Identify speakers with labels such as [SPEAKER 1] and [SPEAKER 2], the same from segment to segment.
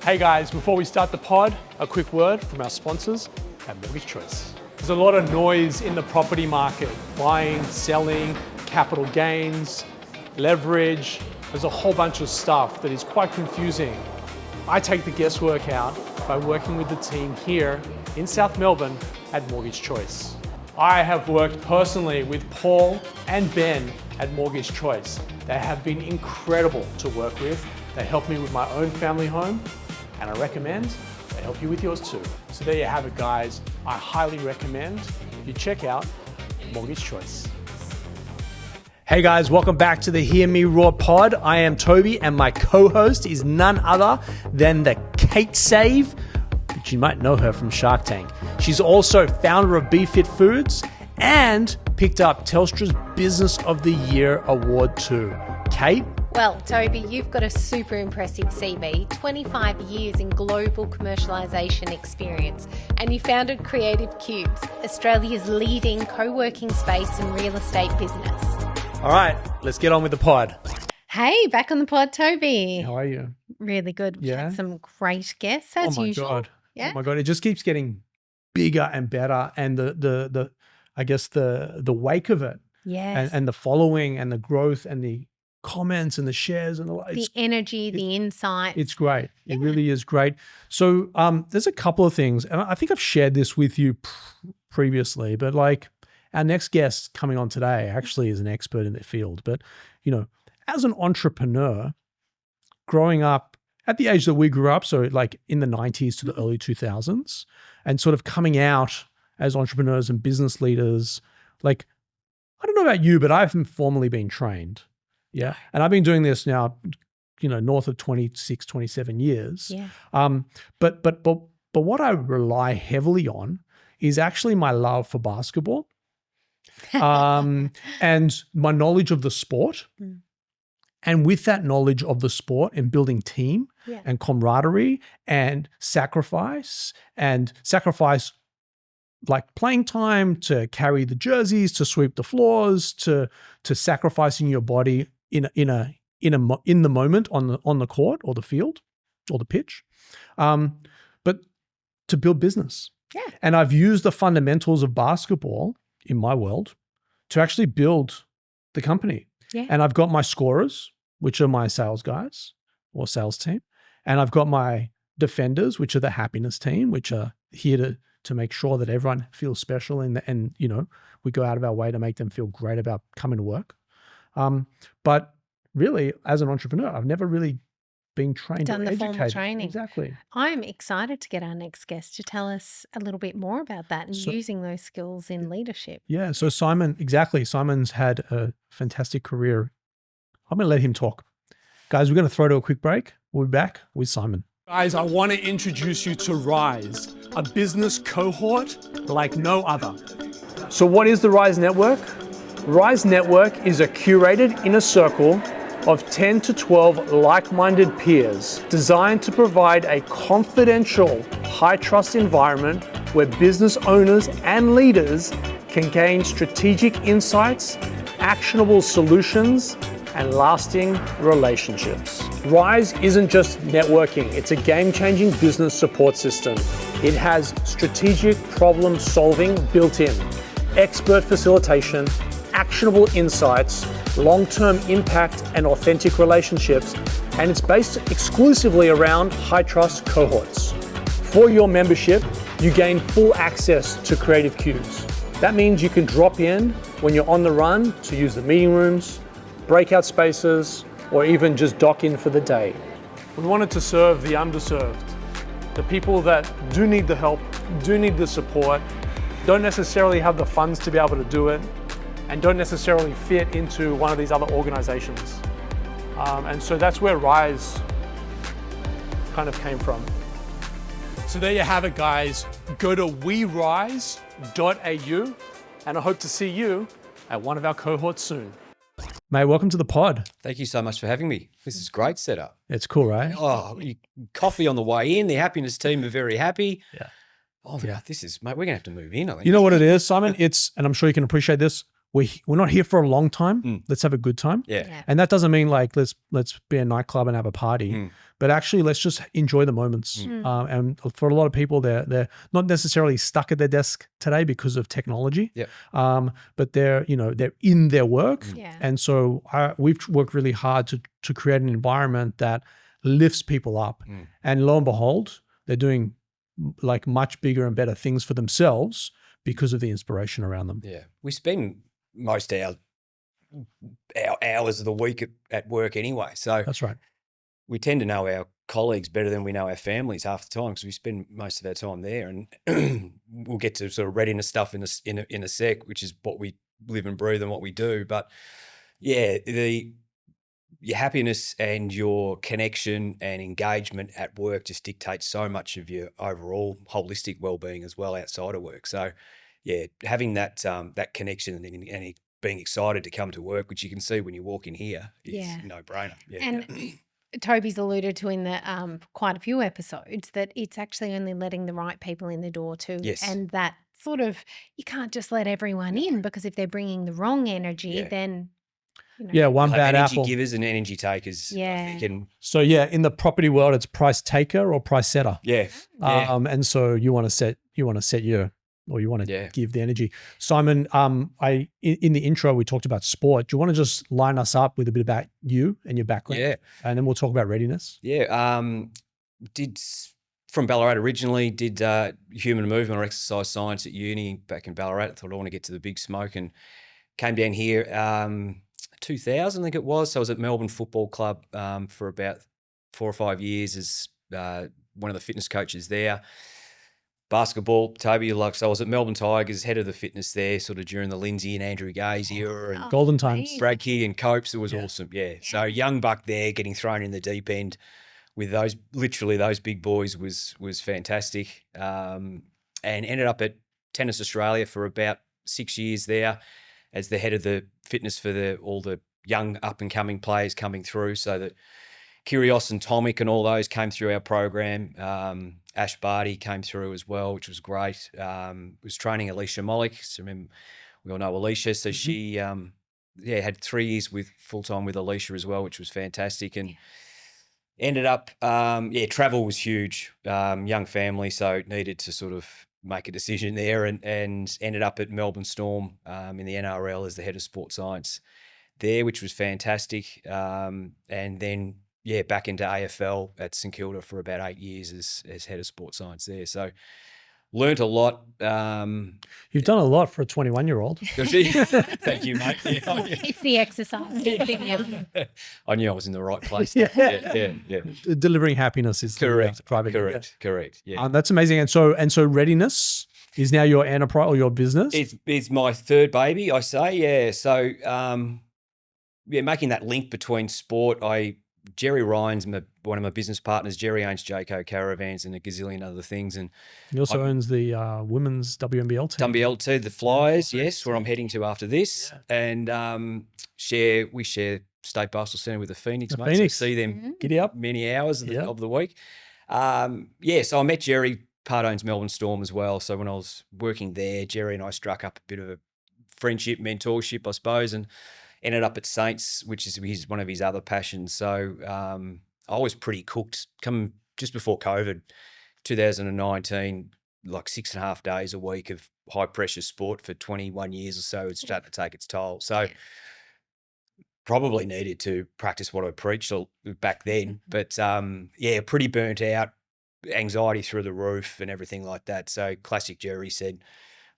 [SPEAKER 1] Hey guys, before we start the pod, a quick word from our sponsors at Mortgage Choice. There's a lot of noise in the property market, buying, selling, capital gains, leverage. There's a whole bunch of stuff that is quite confusing. I take the guesswork out by working with the team here in South Melbourne at Mortgage Choice. I have worked personally with Paul and Ben at Mortgage Choice. They have been incredible to work with. They helped me with my own family home, and I recommend they help you with yours too. So there you have it, guys. I highly recommend you check out Mortgage Choice. Hey guys, welcome back to the Hear Me Roar pod. I am Toby, and my co-host is none other than the Kate Save, which you might know her from Shark Tank. She's also founder of BeFit Foods and picked up Telstra's Business of the Year award too. Kate?
[SPEAKER 2] Well, Toby, you've got a super impressive CV, 25 years in global commercialisation experience, and you founded Creative Cubes, Australia's leading co-working space and real estate business.
[SPEAKER 1] All right, let's get on with the pod.
[SPEAKER 2] Hey, back on the pod, Toby.
[SPEAKER 1] How are you?
[SPEAKER 2] Really good. We've had some great guests as usual.
[SPEAKER 1] God.
[SPEAKER 2] Yeah.
[SPEAKER 1] Oh my God, it just keeps getting bigger and better, and the I guess the wake of it,
[SPEAKER 2] Yes.
[SPEAKER 1] and the following and the growth and the comments and the shares and
[SPEAKER 2] the energy, the insight.
[SPEAKER 1] It's great. It really is great. So there's a couple of things, and I think I've shared this with you previously, but like our next guest coming on today actually is an expert in their field. But, you know, as an entrepreneur, growing up at the age that we grew up, so like in the 90s to the early 2000s, and sort of coming out as entrepreneurs and business leaders, like, I don't know about you, but I've formally been trained. Yeah. And I've been doing this now, you know, north of 26, 27 years.
[SPEAKER 2] Yeah.
[SPEAKER 1] But what I rely heavily on is actually my love for basketball and my knowledge of the sport. Mm. And with that knowledge of the sport and building team and camaraderie and sacrifice like playing time, to carry the jerseys, to sweep the floors, to sacrificing your body in the moment on the court or the field or the pitch, but to build business.
[SPEAKER 2] Yeah.
[SPEAKER 1] And I've used the fundamentals of basketball in my world to actually build the company.
[SPEAKER 2] Yeah.
[SPEAKER 1] And I've got my scorers, which are my sales guys or sales team, and I've got my defenders, which are the happiness team, which are here to make sure that everyone feels special and you know, we go out of our way to make them feel great about coming to work. But really, as an entrepreneur, I've never really been trained
[SPEAKER 2] done
[SPEAKER 1] or
[SPEAKER 2] the
[SPEAKER 1] educated.
[SPEAKER 2] formal training.
[SPEAKER 1] Exactly.
[SPEAKER 2] I'm excited to get our next guest to tell us a little bit more about that and using those skills in leadership.
[SPEAKER 1] Yeah. So Simon's had a fantastic career. I'm going to let him talk. Guys, we're going to throw to a quick break. We'll be back with Simon. Guys, I want to introduce you to Rise, a business cohort like no other. So what is the Rise Network? Rise Network is a curated inner circle of 10 to 12 like-minded peers designed to provide a confidential, high-trust environment where business owners and leaders can gain strategic insights, actionable solutions, and lasting relationships. Rise isn't just networking, it's a game-changing business support system. It has strategic problem solving built in, expert facilitation, actionable insights, long-term impact and authentic relationships, and it's based exclusively around high-trust cohorts. For your membership, you gain full access to Creative Cubes. That means you can drop in when you're on the run to use the meeting rooms, breakout spaces, or even just dock in for the day. We wanted to serve the underserved, the people that do need the help, do need the support, don't necessarily have the funds to be able to do it, and don't necessarily fit into one of these other organizations. And so that's where Rise kind of came from. So there you have it, guys. Go to werise.au, and I hope to see you at one of our cohorts soon. Mate, welcome to the pod.
[SPEAKER 3] Thank you so much for having me. This is great setup.
[SPEAKER 1] It's cool, right?
[SPEAKER 3] Oh, coffee on the way in. The happiness team are very happy.
[SPEAKER 1] Yeah.
[SPEAKER 3] Oh, yeah. This is, mate, we're going to have to move in, I think.
[SPEAKER 1] You know what it is, Simon? And I'm sure you can appreciate this. we're not here for a long time. Let's have a good time.
[SPEAKER 3] Yeah.
[SPEAKER 1] And that doesn't mean like let's be a nightclub and have a party, but actually let's just enjoy the moments. And for a lot of people, they're not necessarily stuck at their desk today because of technology. But they're in their work, and so we've worked really hard to create an environment that lifts people up. And lo and behold, they're doing like much bigger and better things for themselves because of the inspiration around them.
[SPEAKER 3] Yeah, we spend most our hours of the week at work anyway. So
[SPEAKER 1] That's right.
[SPEAKER 3] we tend to know our colleagues better than we know our families half the time because we spend most of our time there. And we'll get to sort of readiness stuff in a sec, which is what we live and breathe and what we do. But yeah, your happiness and your connection and engagement at work just dictates so much of your overall holistic well-being as well outside of work. So yeah, having that connection and being excited to come to work, which you can see when you walk in here, is no brainer. Yeah.
[SPEAKER 2] And Toby's alluded to in the quite a few episodes that it's actually only letting the right people in the door too.
[SPEAKER 3] Yes.
[SPEAKER 2] And that sort of, you can't just let everyone in, because if they're bringing the wrong energy, then
[SPEAKER 1] one bad
[SPEAKER 3] energy
[SPEAKER 1] apple.
[SPEAKER 3] givers and energy takers.
[SPEAKER 2] Yeah.
[SPEAKER 3] I think, and
[SPEAKER 1] So yeah, in the property world, it's price taker or price setter.
[SPEAKER 3] yeah.
[SPEAKER 1] And so you want to set you want to give the energy. Simon, in the intro, we talked about sport. Do you want to just line us up with a bit about you and your background?
[SPEAKER 3] Yeah.
[SPEAKER 1] And then we'll talk about readiness.
[SPEAKER 3] Yeah. Did from Ballarat originally, did human movement or exercise science at uni back in Ballarat. Thought I want to get to the big smoke and came down here 2000, I think it was. So I was at Melbourne Football Club for about 4 or 5 years as one of the fitness coaches there. Basketball, Toby, so I was at Melbourne Tigers, head of the fitness there, sort of during the Lindsay and Andrew Gaze era and
[SPEAKER 1] Golden times.
[SPEAKER 3] Brad Key and Copes. It was awesome. Yeah. So young buck there getting thrown in the deep end with those big boys was fantastic. And ended up at Tennis Australia for about 6 years there as the head of the fitness for all the young up and coming players coming through. So that Kyrgios and Tomic and all those came through our program. Ash Barty came through as well, which was great. Was training Alicia Mollick. So remember, we all know Alicia. So she had 3 years full-time with Alicia as well, which was fantastic. And ended up, travel was huge. Young family, so needed to sort of make a decision there and ended up at Melbourne Storm in the NRL as the head of sports science there, which was fantastic. And then back into AFL at St Kilda for about 8 years as head of sports science there. So learnt a lot.
[SPEAKER 1] You've done a lot for a 21-year-old.
[SPEAKER 3] Thank you, mate.
[SPEAKER 2] It's the exercise.
[SPEAKER 3] I knew I was in the right place.
[SPEAKER 1] Yeah. Delivering happiness is
[SPEAKER 3] correct.
[SPEAKER 1] Correct.
[SPEAKER 3] Correct. Yeah.
[SPEAKER 1] That's amazing. And so Readiness is now your enterprise or your business?
[SPEAKER 3] It's my third baby, I say. Yeah. So making that link between sport, Jerry Ryan's one of my business partners. Jerry owns J.Co Caravans and a gazillion other things. And
[SPEAKER 1] he also owns the women's WNBL team.
[SPEAKER 3] WNBL team, the Flyers, yes, where I'm heading to after this. Yeah. And we share State Basketball Centre with the Phoenix, mate.
[SPEAKER 1] Phoenix.
[SPEAKER 3] So see them
[SPEAKER 1] Giddy up.
[SPEAKER 3] many hours of the week. So I met Jerry, part owns Melbourne Storm as well. So when I was working there, Jerry and I struck up a bit of a friendship, mentorship, I suppose, and ended up at Saints, which is one of his other passions. So I was pretty cooked. Come just before COVID, 2019, like 6.5 days a week of high pressure sport for 21 years or so. It's starting to take its toll. So probably needed to practice what I preached back then. But pretty burnt out, anxiety through the roof and everything like that. So classic Jerry said,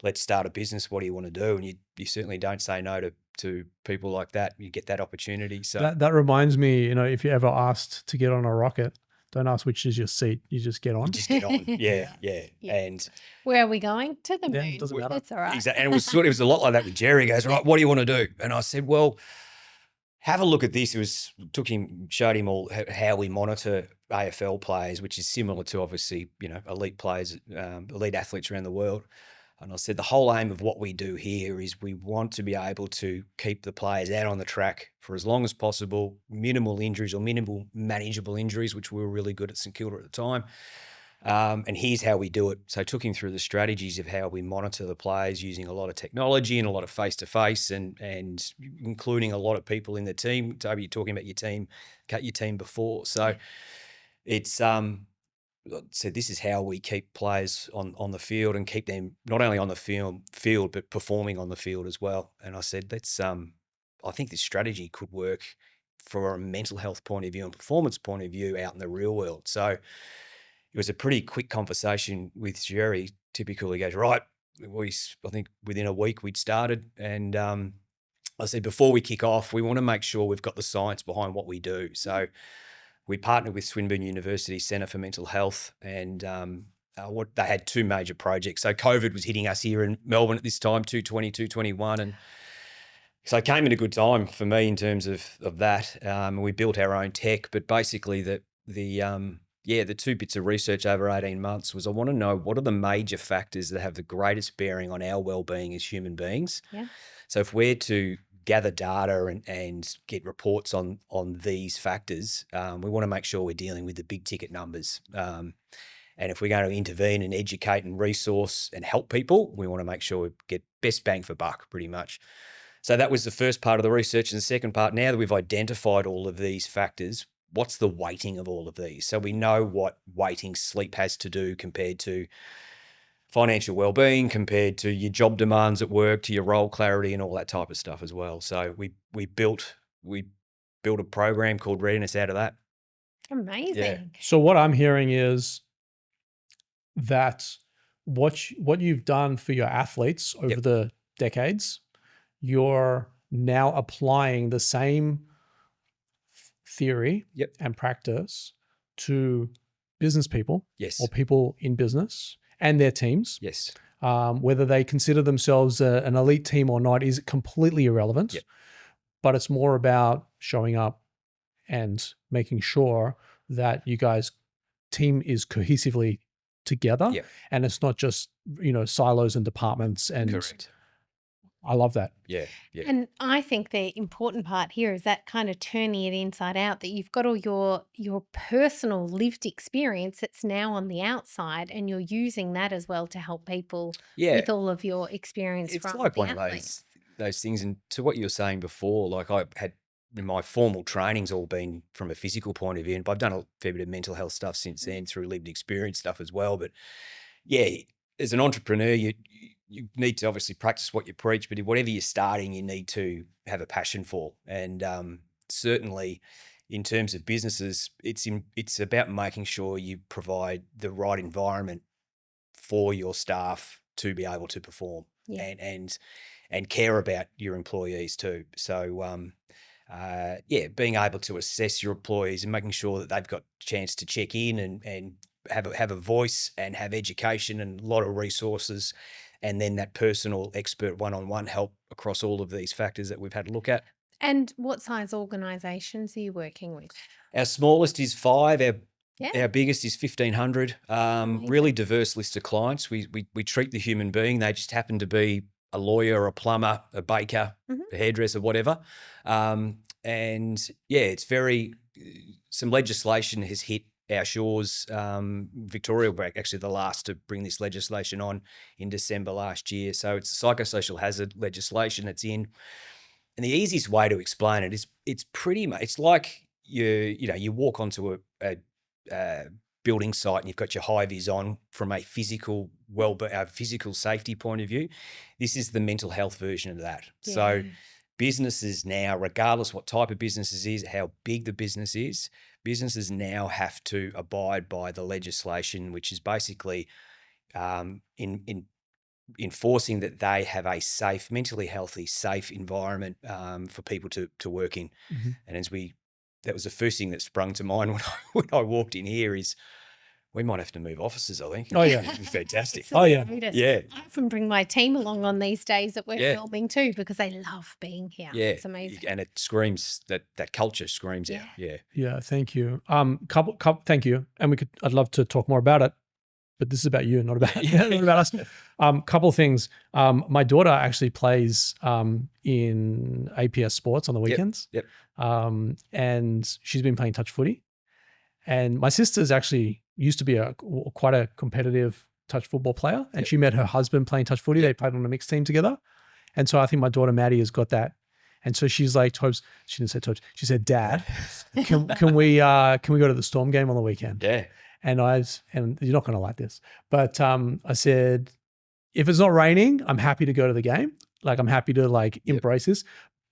[SPEAKER 3] let's start a business. What do you want to do? And you certainly don't say no to people like that. You get that opportunity. So
[SPEAKER 1] that reminds me, if you're ever asked to get on a rocket, don't ask which is your seat. You just get on.
[SPEAKER 3] Just get on. Yeah. And
[SPEAKER 2] where are we going? To the moon.
[SPEAKER 1] It doesn't matter.
[SPEAKER 2] That's all right.
[SPEAKER 3] Exactly. And it was a lot like that with Jerry. He goes, right, what do you want to do? And I said, well, have a look at this. Showed him all how we monitor AFL players, which is similar to obviously, elite players, elite athletes around the world. And I said, the whole aim of what we do here is we want to be able to keep the players out on the track for as long as possible, minimal injuries or minimal manageable injuries, which we were really good at St Kilda at the time. And here's how we do it. So I took him through the strategies of how we monitor the players using a lot of technology and a lot of face-to-face and including a lot of people in the team. Toby, you're talking about your team, cut your team before. So it's so this is how we keep players on the field and keep them not only on the field but performing on the field as well. And I said, I think this strategy could work for a mental health point of view and performance point of view out in the real world. So it was a pretty quick conversation with Jerry. Typical, he goes, right, I think within a week we'd started. And I said, before we kick off, we want to make sure we've got the science behind what we do. So we partnered with Swinburne University Centre for Mental Health, and they had two major projects. So COVID was hitting us here in Melbourne at this time, 220, 221. And so it came at a good time for me in terms of that. We built our own tech, but basically the two bits of research over 18 months was I want to know what are the major factors that have the greatest bearing on our well-being as human beings.
[SPEAKER 2] Yeah.
[SPEAKER 3] So if we're to gather data and get reports on these factors, we want to make sure we're dealing with the big ticket numbers. And if we're going to intervene and educate and resource and help people, we want to make sure we get best bang for buck pretty much. So that was the first part of the research. And the second part, now that we've identified all of these factors, what's the weighting of all of these? So we know what weighting sleep has to do compared to financial well-being, compared to your job demands at work, to your role clarity and all that type of stuff as well. So we built a program called Readiness out of that.
[SPEAKER 2] Amazing.
[SPEAKER 3] Yeah.
[SPEAKER 1] So what I'm hearing is that what you've done for your athletes over the decades, you're now applying the same theory and practice to business people or people in business and their teams.
[SPEAKER 3] Yes.
[SPEAKER 1] Whether they consider themselves an elite team or not is completely irrelevant.
[SPEAKER 3] Yep.
[SPEAKER 1] But it's more about showing up and making sure that you guys' team is cohesively together.
[SPEAKER 3] Yep.
[SPEAKER 1] And it's not just, silos and departments. And
[SPEAKER 3] correct.
[SPEAKER 1] I love that.
[SPEAKER 3] Yeah.
[SPEAKER 2] And I think the important part here is that kind of turning it inside out, that you've got all your personal lived experience that's now on the outside, and you're using that as well to help people with all of your experience.
[SPEAKER 3] It's
[SPEAKER 2] from
[SPEAKER 3] like
[SPEAKER 2] the
[SPEAKER 3] one
[SPEAKER 2] athletes.
[SPEAKER 3] of those things. And to what you were saying before, like I had my formal training's all been from a physical point of view, and I've done a fair bit of mental health stuff since then through lived experience stuff as well. But yeah, as an entrepreneur, you need to obviously practice what you preach, but whatever you're starting, you need to have a passion for. And certainly in terms of businesses, it's about making sure you provide the right environment for your staff to be able to perform and care about your employees too. So being able to assess your employees and making sure that they've got a chance to check in and have a voice and have education and a lot of resources, and then that personal expert one-on-one help across all of these factors that we've had a look at.
[SPEAKER 2] And what size organisations are you working with?
[SPEAKER 3] Our smallest is 5. Our biggest is 1,500. Really diverse list of clients. We treat the human being. They just happen to be a lawyer, a plumber, a baker, a hairdresser, whatever. It's very. Some legislation has hit our shores. Victoria were actually the last to bring this legislation on in December last year. So it's psychosocial hazard legislation that's in. And the easiest way to explain it is it's pretty much, it's like you walk onto a building site and you've got your high vis on from a physical physical safety point of view. This is the mental health version of that. Yeah. So businesses now, regardless what type of business it is, how big the business is, businesses now have to abide by the legislation, which is basically enforcing that they have a safe, mentally healthy, safe environment for people to work in. Mm-hmm. And that was the first thing that sprung to mind when I walked in here is we might have to move offices, I think.
[SPEAKER 1] Oh, yeah.
[SPEAKER 3] It'd be fantastic.
[SPEAKER 1] Oh, yeah.
[SPEAKER 3] Yeah.
[SPEAKER 2] I often bring my team along on these days that we're filming too, because they love being here. Yeah. It's amazing.
[SPEAKER 3] And it screams, that culture screams out. Yeah.
[SPEAKER 1] Yeah, thank you. Thank you. And I'd love to talk more about it, but this is about you, not about, not about us. Couple things. My daughter actually plays in APS sports on the weekends.
[SPEAKER 3] Yep.
[SPEAKER 1] And she's been playing touch footy. And my sister's actually used to be quite a competitive touch football player, and she met her husband playing touch footy. They played on a mixed team together. And so I think my daughter Maddie has got that. And so she's like, Tobes, she didn't say Tobes, she said, Dad, can we go to the Storm game on the weekend?
[SPEAKER 3] Yeah.
[SPEAKER 1] And you're not going to like this, but I said, if it's not raining, I'm happy to go to the game. Like, I'm happy to like embrace this,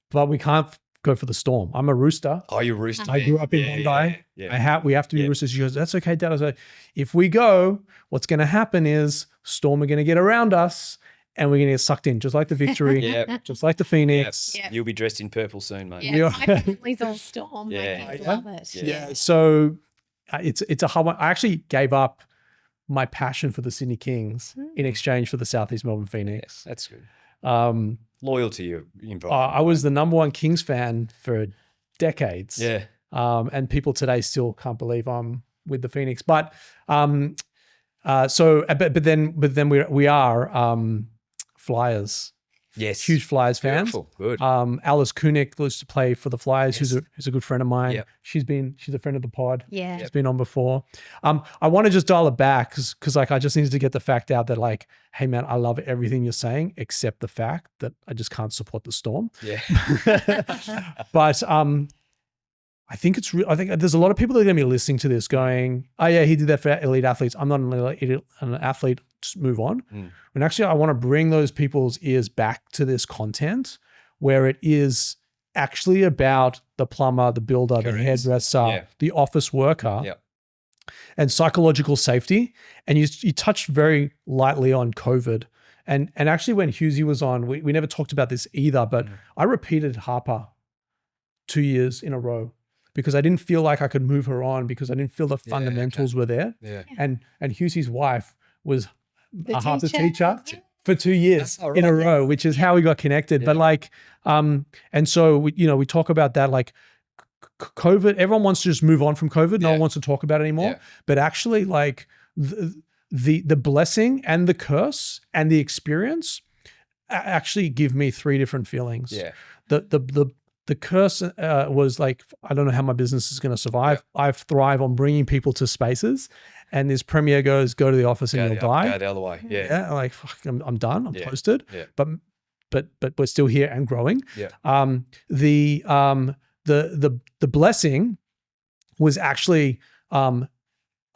[SPEAKER 1] but we can't go for the Storm. I'm a Rooster.
[SPEAKER 3] Oh, you're a Rooster.
[SPEAKER 1] I grew up in Bondi. We have to be Roosters. She goes, that's okay, Dad. I was like, if we go, what's going to happen is Storm are going to get around us and we're going to get sucked in, just like the Victory, just like the Phoenix.
[SPEAKER 2] Yep.
[SPEAKER 3] You'll be dressed in purple soon, mate.
[SPEAKER 2] Yeah, my family's all Storm.
[SPEAKER 3] Yeah.
[SPEAKER 2] I love it.
[SPEAKER 1] Yeah. So it's a hard one. I actually gave up my passion for the Sydney Kings in exchange for the Southeast Melbourne Phoenix.
[SPEAKER 3] That's good. Loyal to your environment.
[SPEAKER 1] I was the number one Kings fan for decades.
[SPEAKER 3] Yeah.
[SPEAKER 1] And people today still can't believe I'm with the Phoenix. But then we are Flyers.
[SPEAKER 3] Yes.
[SPEAKER 1] Huge Flyers fans.
[SPEAKER 3] Beautiful. Good.
[SPEAKER 1] Alice Kunick used to play for the Flyers,
[SPEAKER 3] Yes.
[SPEAKER 1] who's a good friend of mine.
[SPEAKER 3] Yep.
[SPEAKER 1] She's a friend of the pod.
[SPEAKER 2] Yeah.
[SPEAKER 1] She's been on before. I want to just dial it back because like I just needed to get the fact out that like, hey man, I love everything you're saying except the fact that I just can't support the Storm.
[SPEAKER 3] Yeah.
[SPEAKER 1] But I think I think there's a lot of people that are going to be listening to this going, oh yeah, he did that for elite athletes. I'm not an athlete, just move on. And actually I want to bring those people's ears back to this content where it is actually about the plumber, the builder, the hairdresser, the office worker, and psychological safety. And you touched very lightly on COVID. And actually when Husey was on, we never talked about this either, but I repeated Harper 2 years in a row because I didn't feel like I could move her on because I didn't feel the fundamentals were there.
[SPEAKER 3] Yeah.
[SPEAKER 1] And Husey's wife was a Harper's teacher
[SPEAKER 2] Yeah.
[SPEAKER 1] for 2 years in a row, which is how we got connected. But like, and so we talk about that, like COVID, everyone wants to just move on from COVID. No one wants to talk about it anymore. But actually like the blessing and the curse and the experience actually give me three different feelings.
[SPEAKER 3] Yeah.
[SPEAKER 1] The curse was like, I don't know how my business is going to survive. I thrive on bringing people to spaces. And this premier goes, go to the office and you'll die.
[SPEAKER 3] Go the other way. Yeah.
[SPEAKER 1] Like, fuck, I'm done. I'm toasted.
[SPEAKER 3] Yeah.
[SPEAKER 1] But we're still here and growing.
[SPEAKER 3] Yeah.
[SPEAKER 1] The blessing was actually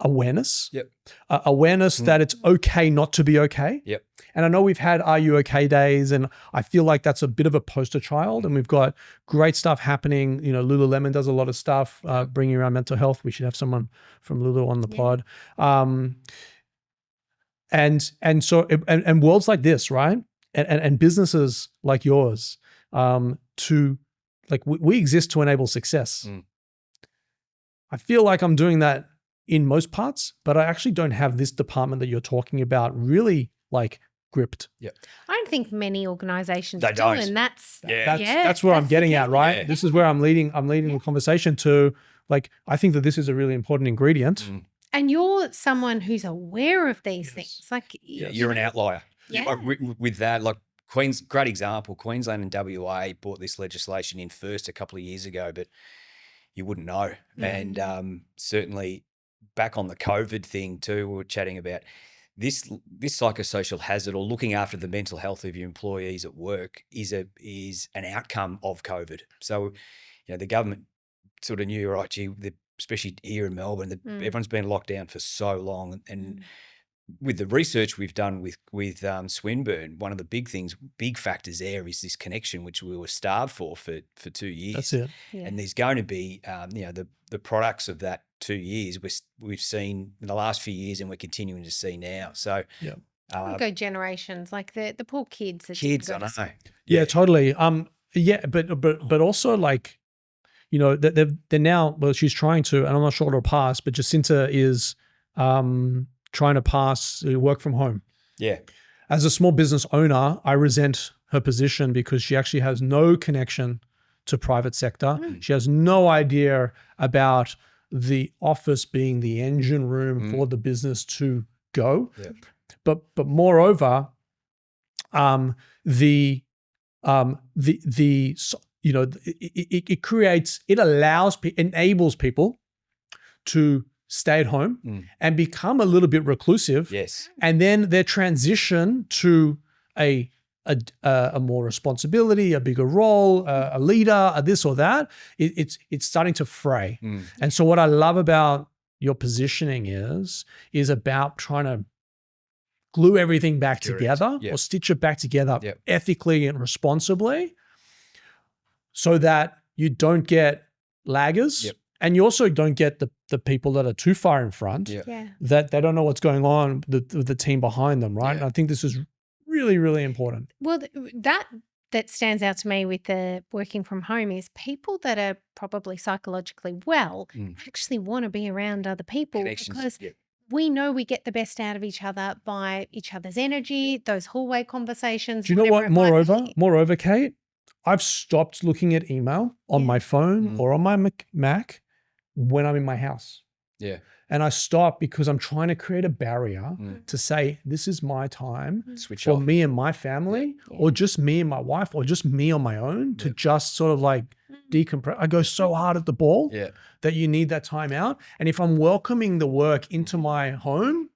[SPEAKER 1] awareness.
[SPEAKER 3] Yep.
[SPEAKER 1] Awareness that it's okay not to be okay.
[SPEAKER 3] Yep.
[SPEAKER 1] And I know we've had Are You Okay days, and I feel like that's a bit of a poster child, and we've got great stuff happening. You know, Lululemon does a lot of stuff bringing around mental health. We should have someone from Lulu on the pod. And worlds like this, right? And businesses like yours, we exist to enable success. I feel like I'm doing that in most parts, but I actually don't have this department that you're talking about really like gripped.
[SPEAKER 2] I don't think many organizations
[SPEAKER 3] They
[SPEAKER 2] do,
[SPEAKER 3] don't.
[SPEAKER 2] and that's
[SPEAKER 1] That's where I'm getting at, right?
[SPEAKER 3] Yeah.
[SPEAKER 1] This is where I'm leading the conversation to, like, I think that this is a really important ingredient.
[SPEAKER 2] And you're someone who's aware of these things. Like
[SPEAKER 3] You're an outlier.
[SPEAKER 2] Yeah.
[SPEAKER 3] Like, with that, like great example, Queensland and WA brought this legislation in first a couple of years ago, but you wouldn't know. And certainly back on the COVID thing too, we were chatting about this psychosocial hazard, or looking after the mental health of your employees at work, is an outcome of COVID. So, the government sort of knew, right, especially here in Melbourne, that everyone's been locked down for so long. And with the research we've done with Swinburne, one of the big factors there is this connection, which we were starved for 2 years.
[SPEAKER 1] That's it.
[SPEAKER 2] Yeah.
[SPEAKER 3] And there's going to be, the products of that 2 years we've seen in the last few years, and we're continuing to see now. So,
[SPEAKER 2] go generations, like the poor kids. That
[SPEAKER 3] kids, I
[SPEAKER 2] didn't
[SPEAKER 3] know.
[SPEAKER 2] go to
[SPEAKER 1] Yeah, totally. But also, like, they're now, well, she's trying to, and I'm not sure it'll pass, but Jacinta is trying to pass work from home.
[SPEAKER 3] Yeah.
[SPEAKER 1] As a small business owner, I resent her position because she actually has no connection to private sector. She has no idea about the office being the engine room for the business to go.
[SPEAKER 3] Yeah.
[SPEAKER 1] But moreover, it enables people to stay at home and become a little bit reclusive.
[SPEAKER 3] Yes.
[SPEAKER 1] And then their transition to a more responsibility, a bigger role, a leader, a this or that, it's starting to fray. And so what I love about your positioning is about trying to glue everything back together or stitch it back together ethically and responsibly so that you don't get laggers and you also don't get the people that are too far in front that they don't know what's going on with the team behind them, right? And I think this is really, really important.
[SPEAKER 2] Well, that stands out to me with the working from home is people that are probably psychologically well actually want to be around other people because we know we get the best out of each other by each other's energy, those hallway conversations.
[SPEAKER 1] Do you know what? Moreover, Kate, I've stopped looking at email on my phone or on my Mac when I'm in my house.
[SPEAKER 3] Yeah.
[SPEAKER 1] And I stop because I'm trying to create a barrier to say, this is my time
[SPEAKER 3] Switch
[SPEAKER 1] for
[SPEAKER 3] off.
[SPEAKER 1] me and my family or just me and my wife or just me on my own to just sort of like decompress. I go so hard at the ball that you need that time out. And if I'm welcoming the work into my home,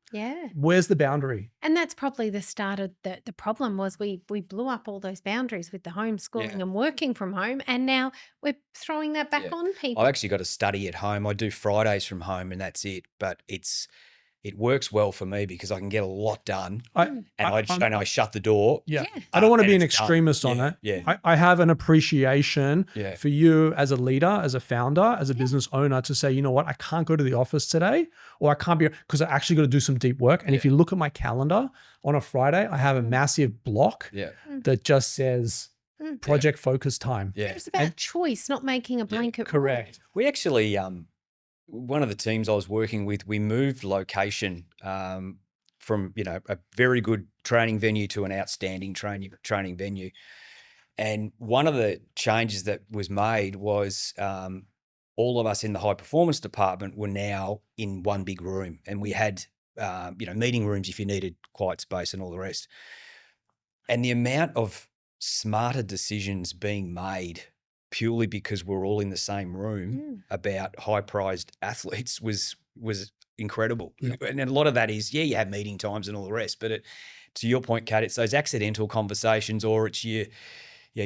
[SPEAKER 1] where's the boundary?
[SPEAKER 2] And that's probably the start of the problem was we blew up all those boundaries with the homeschooling and working from home. And now we're throwing that back on people.
[SPEAKER 3] I've actually got a study at home. I do Fridays from home and that's it. But it works well for me because I can get a lot done I shut the door.
[SPEAKER 1] I don't want to be an extremist on that. I have an appreciation for you as a leader, as a founder, as a business owner to say, you know what, I can't go to the office today or I can't be because I actually got to do some deep work. And if you look at my calendar on a Friday, I have a massive block that just says project focus time.
[SPEAKER 2] It's about choice, not making a blanket rule.
[SPEAKER 1] Correct.
[SPEAKER 3] We actually one of the teams I was working with, we moved location from, a very good training venue to an outstanding training venue. And one of the changes that was made was all of us in the high performance department were now in one big room and we had, meeting rooms if you needed quiet space and all the rest. And the amount of smarter decisions being made purely because we're all in the same room about high-prized athletes was incredible. And a lot of that is, you have meeting times and all the rest, but to your point, Kat, it's those accidental conversations or it's your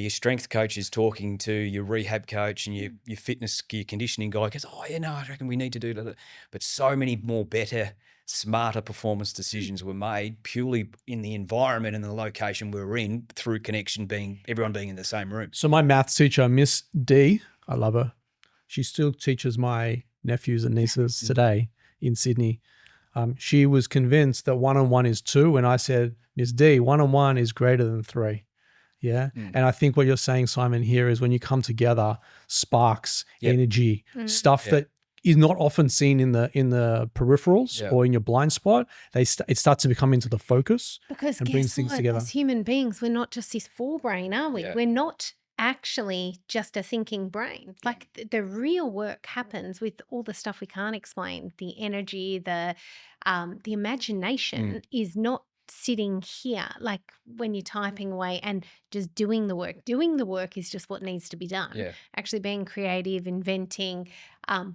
[SPEAKER 3] strength coach is talking to your rehab coach and your fitness, your conditioning guy goes, I reckon we need to do that. But so many more better, smarter performance decisions were made purely in the environment and the location we were in through everyone being in the same room.
[SPEAKER 1] So my maths teacher, Miss D, I love her. She still teaches my nephews and nieces today in Sydney. She was convinced that 1 on 1 is 2. And I said, Miss D, 1 on 1 is greater than 3. Yeah. And I think what you're saying, Simon, here is when you come together, sparks, energy, stuff that is not often seen in the peripherals or in your blind spot, it starts to become into the focus
[SPEAKER 2] because
[SPEAKER 1] and brings things together.
[SPEAKER 2] As human beings, we're not just this forebrain, are we? We're not actually just a thinking brain. Like the real work happens with all the stuff we can't explain. The energy, the imagination is not sitting here like when you're typing away and just doing the work. Doing the work is just what needs to be done. Actually being creative, inventing,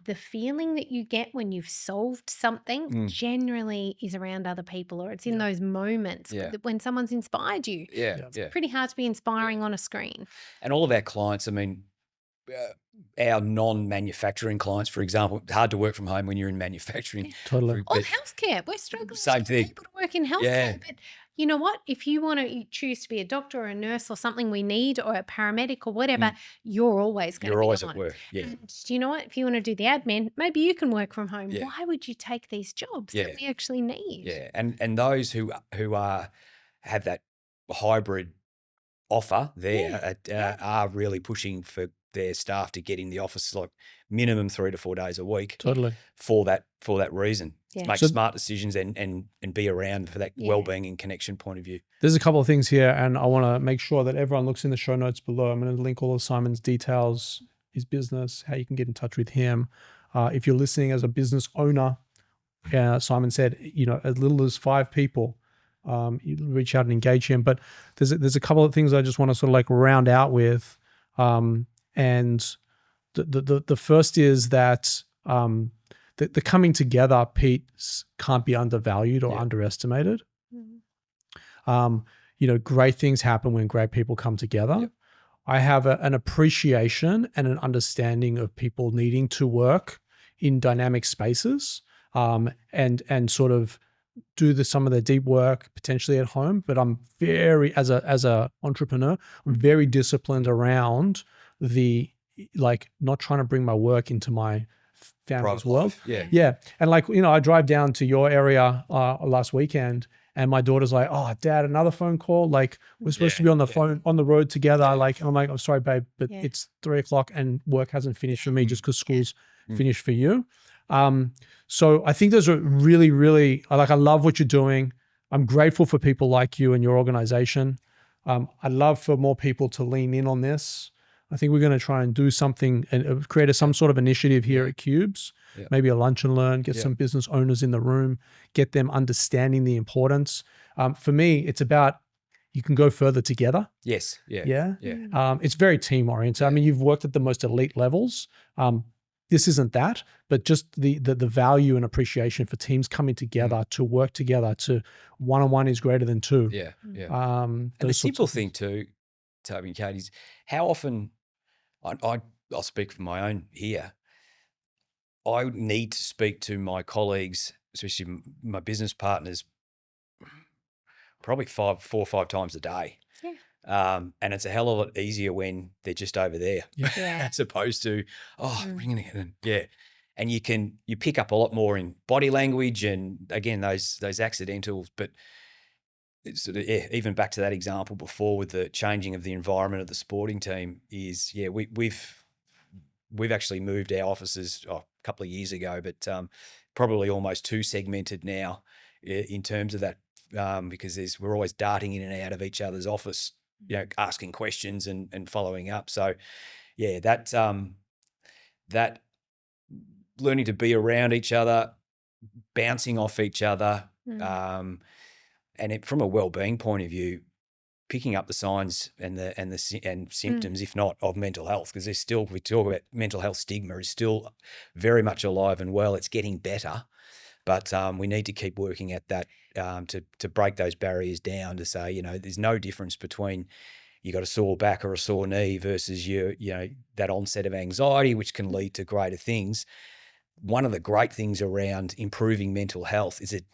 [SPEAKER 2] the feeling that you get when you've solved something generally is around other people or it's in those moments when someone's inspired you. It's pretty hard to be inspiring on a screen.
[SPEAKER 3] And all of our clients, our non-manufacturing clients, for example, it's hard to work from home when you're in manufacturing.
[SPEAKER 1] Totally.
[SPEAKER 2] Or healthcare. We're struggling
[SPEAKER 3] Same thing.
[SPEAKER 2] people to work in healthcare. But you know what? If you want to choose to be a doctor or a nurse or something we need or a paramedic or whatever, you're always going to be
[SPEAKER 3] You're always
[SPEAKER 2] on.
[SPEAKER 3] at work. Yeah.
[SPEAKER 2] And do you know what? If you want to do the admin, maybe you can work from home. Why would you take these jobs that we actually need?
[SPEAKER 3] Yeah. And those who have that hybrid offer there are really pushing for their staff to get in the office like minimum 3 to 4 days a week.
[SPEAKER 1] Totally.
[SPEAKER 3] For that reason. Make smart decisions and be around for that wellbeing and connection point of view.
[SPEAKER 1] There's a couple of things here and I want to make sure that everyone looks in the show notes below. I'm going to link all of Simon's details, his business, how you can get in touch with him. If you're listening as a business owner, Simon said, as little as 5 people, you reach out and engage him. But there's a couple of things I just want to sort of like round out with. And the first is that the coming together piece can't be undervalued or underestimated. Great things happen when great people come together.
[SPEAKER 3] Yep.
[SPEAKER 1] I have an appreciation and an understanding of people needing to work in dynamic spaces, and sort of do some of their deep work potentially at home. But I'm very, as a entrepreneur, I'm very disciplined around not trying to bring my work into my family's world. Yeah. And I drive down to your area last weekend, and my daughter's like, "Oh, Dad, another phone call. Like, we're supposed to be on the phone on the road together." And I'm like, "I'm sorry, babe, but it's 3:00 and work hasn't finished for me just because school's finished for you." So I think those are really, really, I love what you're doing. I'm grateful for people like you and your organization. I'd love for more people to lean in on this. I think we're going to try and do something and create some sort of initiative here at Cubes, maybe a lunch and learn, get some business owners in the room, get them understanding the importance. For me, it's about, you can go further together.
[SPEAKER 3] Yes.
[SPEAKER 1] Yeah. It's very team oriented. I mean, you've worked at the most elite levels. This isn't that, but just the value and appreciation for teams coming together to work together, to one-on-one is greater than two.
[SPEAKER 3] And the simple thing too, Toby and Kate, is how often, I'll speak for my own here, I need to speak to my colleagues, especially my business partners, probably 4 or 5 times a day. And it's a hell of a lot easier when they're just over there, as opposed to, ringing it. And you pick up a lot more in body language and, again, those accidentals. But it's sort of, even back to that example before with the changing of the environment of the sporting team is, we've actually moved our offices a couple of years ago, but probably almost too segmented now in terms of that, because we're always darting in and out of each other's office, asking questions and following up. So that learning to be around each other, bouncing off each other, and from a wellbeing point of view, picking up the signs and symptoms, if not of mental health, because there's still, we talk about mental health stigma is still very much alive and well. It's getting better, but we need to keep working at that to break those barriers down, to say, there's no difference between you got a sore back or a sore knee versus that onset of anxiety, which can lead to greater things. One of the great things around improving mental health is it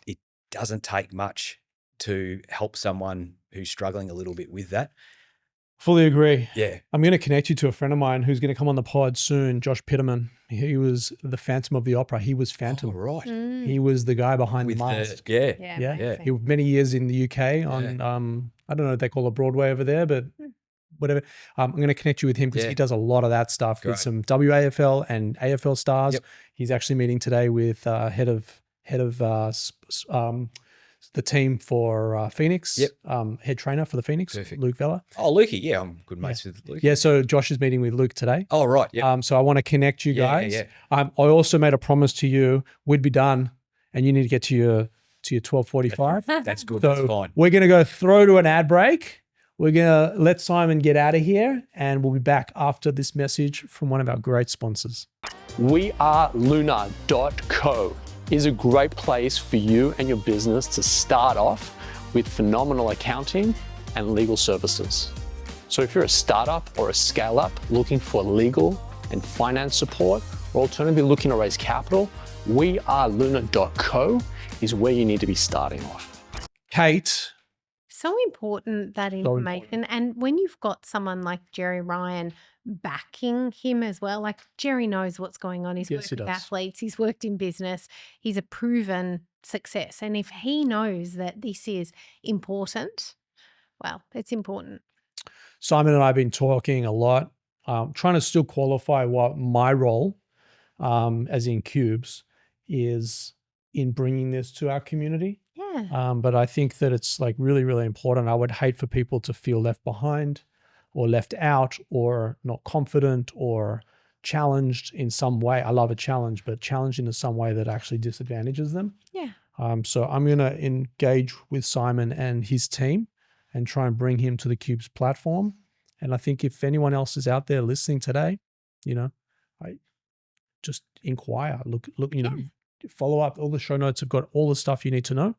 [SPEAKER 3] doesn't take much to help someone who's struggling a little bit with that.
[SPEAKER 1] Fully agree.
[SPEAKER 3] Yeah.
[SPEAKER 1] I'm going to connect you to a friend of mine who's going to come on the pod soon, Josh Pitterman. He was the Phantom of the Opera. He was Phantom.
[SPEAKER 3] Oh, right.
[SPEAKER 1] He was the guy behind the mask. He was many years in the UK on, I don't know what they call it, Broadway over there, but whatever. I'm going to connect you with him because he does a lot of that stuff with some WAFL and AFL stars. Yep. He's actually meeting today with head of the team for Phoenix, head trainer for the Phoenix, Luke Vella.
[SPEAKER 3] Oh, Lukey, yeah, I'm good mates with Luke.
[SPEAKER 1] Yeah, so Josh is meeting with Luke today.
[SPEAKER 3] Oh, right, yeah.
[SPEAKER 1] So I want to connect you guys. I also made a promise to you, we'd be done, and you need to get to your 12:45.
[SPEAKER 3] That's good,
[SPEAKER 1] so
[SPEAKER 3] that's fine.
[SPEAKER 1] We're going to go throw to an ad break. We're going to let Simon get out of here, and we'll be back after this message from one of our great sponsors.
[SPEAKER 4] Luna.co is a great place for you and your business to start off with phenomenal accounting and legal services. So if you're a startup or a scale-up looking for legal and finance support, or alternatively looking to raise capital, Luna.co is where you need to be starting off.
[SPEAKER 1] Kate.
[SPEAKER 2] So important, that information. And when you've got someone like Jerry Ryan backing him as well, like Jerry knows what's going on. He's worked with athletes, he's worked in business, he's a proven success. And if he knows that this is important, well, it's important.
[SPEAKER 1] Simon and I have been talking a lot, trying to still qualify what my role, as in Cubes, is in bringing this to our community.
[SPEAKER 2] Yeah.
[SPEAKER 1] But I think that it's like really, really important. I would hate for people to feel left behind or left out or not confident or challenged in some way. I love a challenge, but challenged in some way that actually disadvantages them.
[SPEAKER 2] Yeah.
[SPEAKER 1] So I'm going to engage with Simon and his team and try and bring him to the Cubes platform. And I think if anyone else is out there listening today, just inquire, look, you know, follow up. All the show notes have got all the stuff you need to know.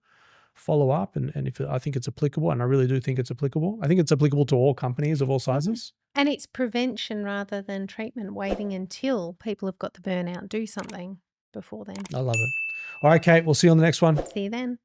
[SPEAKER 1] Follow up, and if I think it's applicable, and I really do think it's applicable. I think it's applicable to all companies of all sizes.
[SPEAKER 2] And it's prevention rather than treatment, waiting until people have got the burnout. Do something before then.
[SPEAKER 1] I love it. All right, Kate, we'll see you on the next one.
[SPEAKER 2] See you then.